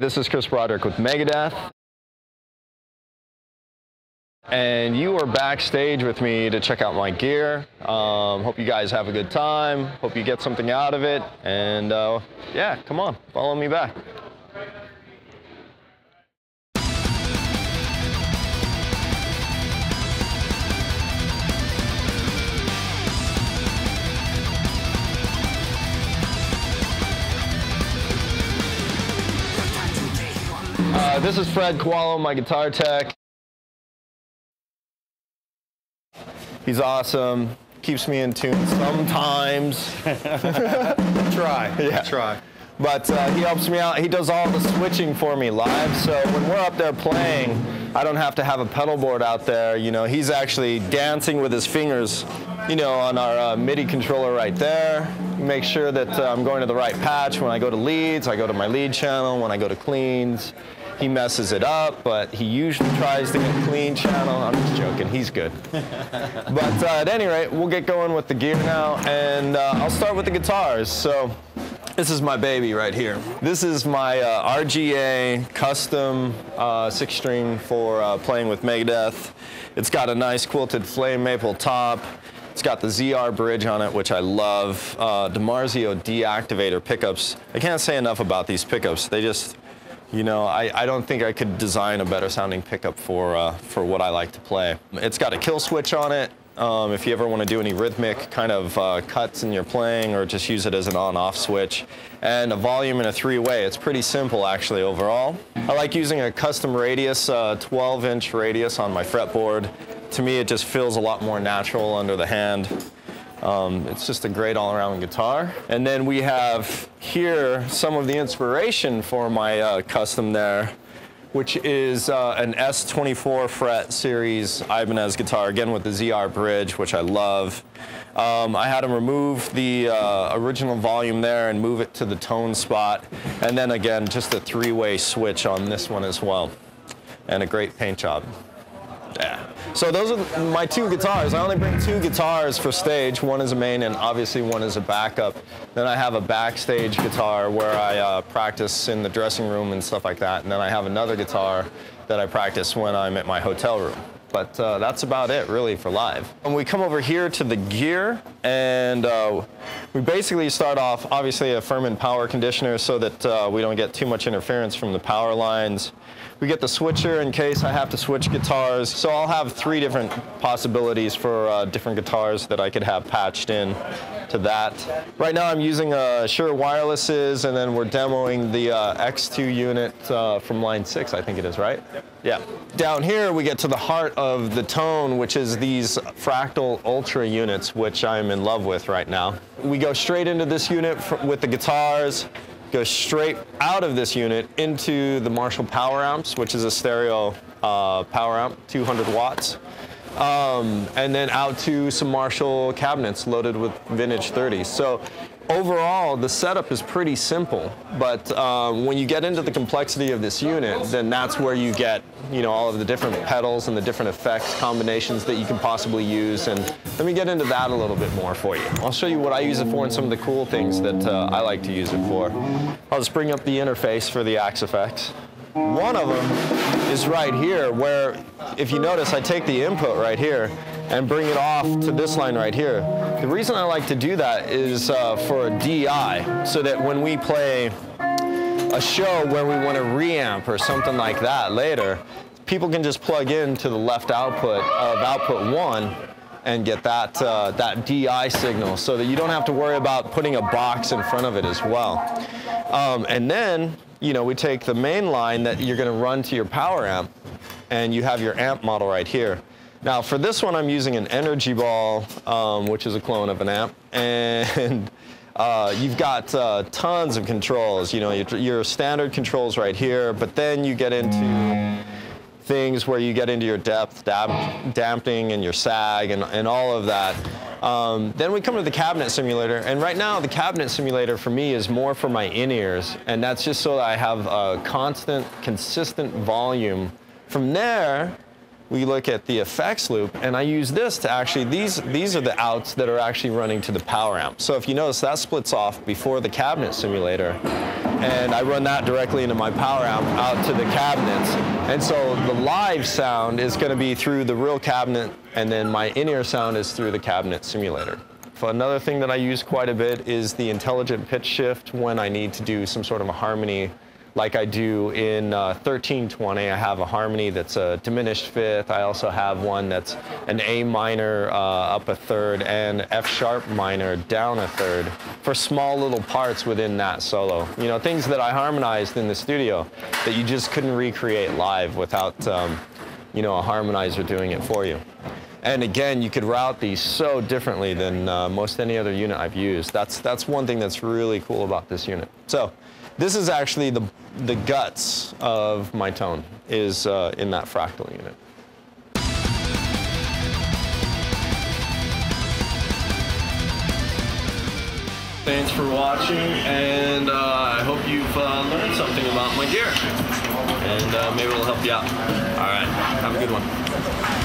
This is Broderick with Megadeth. And you are backstage with me to check out my gear. Hope you guys have a good time. Hope you get something out of it. And yeah, come on, follow me back. This is Fred Koalo, my guitar tech. He's awesome, keeps me in tune sometimes. Try, yeah. Try. But he helps me out. He does all the switching for me live, so when we're up there playing, I don't have to have a pedal board out there. You know, he's actually dancing with his fingers, you know, on our MIDI controller right there. Make sure that I'm going to the right patch. When I go to leads, I go to my lead channel. When I go to cleans, he messes it up, but he usually tries to get clean channel. I'm just joking, he's good. But at any rate, we'll get going with the gear now, and I'll start with the guitars. So this is my baby right here. This is my RGA custom 6-string for playing with Megadeth. It's got a nice quilted flame maple top. It's got the ZR bridge on it, which I love. DiMarzio deactivator pickups. I can't say enough about these pickups. They just, you know, I don't think I could design a better sounding pickup for what I like to play. It's got a kill switch on it. If you ever want to do any rhythmic kind of cuts in your playing, or just use it as an on-off switch. And a volume and a 3-way. It's pretty simple actually overall. I like using a custom radius, 12-inch radius on my fretboard. To me, it just feels a lot more natural under the hand. It's just a great all-around guitar. And then we have here some of the inspiration for my custom there, which is an S24 fret series Ibanez guitar, again with the ZR bridge, which I love. I had him remove the original volume there and move it to the tone spot. And then again, just a 3-way switch on this one as well. And a great paint job. Yeah. So those are my two guitars. I only bring two guitars for stage. One is a main and obviously one is a backup. Then I have a backstage guitar where I practice in the dressing room and stuff like that. And then I have another guitar that I practice when I'm at my hotel room. But that's about it really for live. And we come over here to the gear, and we basically start off obviously a Furman power conditioner so that we don't get too much interference from the power lines. We get the switcher in case I have to switch guitars. So I'll have 3 different possibilities for different guitars that I could have patched in to that. Right now I'm using Shure wirelesses, and then we're demoing the X2 unit from line 6, I think it is, right? Yep. Yeah. Down here we get to the heart of the tone, which is these Fractal Ultra units, which I'm in love with right now. We go straight into this unit with the guitars, go straight out of this unit into the Marshall power amps, which is a stereo power amp, 200 watts. And then out to some Marshall cabinets loaded with vintage 30s. So overall, the setup is pretty simple, but when you get into the complexity of this unit, then that's where you get, you know, all of the different pedals and the different effects combinations that you can possibly use. And let me get into that a little bit more for you. I'll show you what I use it for and some of the cool things that I like to use it for. I'll just bring up the interface for the Axe effects. One of them is right here, where if you notice I take the input right here and bring it off to this line right here. The reason I like to do that is for a DI, so that when we play a show where we want to reamp or something like that later, people can just plug into the left output of output 1 and get that, that DI signal, so that you don't have to worry about putting a box in front of it as well. And then, you know, we take the main line that you're going to run to your power amp, and you have your amp model right here. Now for this one I'm using an Energyball, which is a clone of an amp, and you've got tons of controls. You know, your standard controls right here, but then you get into things where you get into your depth, damping, and your sag, and all of that. Then we come to the cabinet simulator, and right now the cabinet simulator for me is more for my in-ears, and that's just so that I have a constant, consistent volume. From there, we look at the effects loop, and I use this to actually, these are the outs that are actually running to the power amp. So if you notice, that splits off before the cabinet simulator. and I run that directly into my power amp out to the cabinets. And so the live sound is going to be through the real cabinet, and then my in-ear sound is through the cabinet simulator. Another thing that I use quite a bit is the intelligent pitch shift when I need to do some sort of a harmony. Like I do in 1320, I have a harmony that's a diminished fifth. I also have one that's an A minor up a third and F sharp minor down a third for small little parts within that solo. You know, things that I harmonized in the studio that you just couldn't recreate live without, you know, a harmonizer doing it for you. And again, you could route these so differently than most any other unit I've used. That's one thing that's really cool about this unit. So this is actually the guts of my tone is in that Fractal unit. Thanks for watching, and I hope you've learned something about my gear. And maybe it'll help you out. All right, have a good one.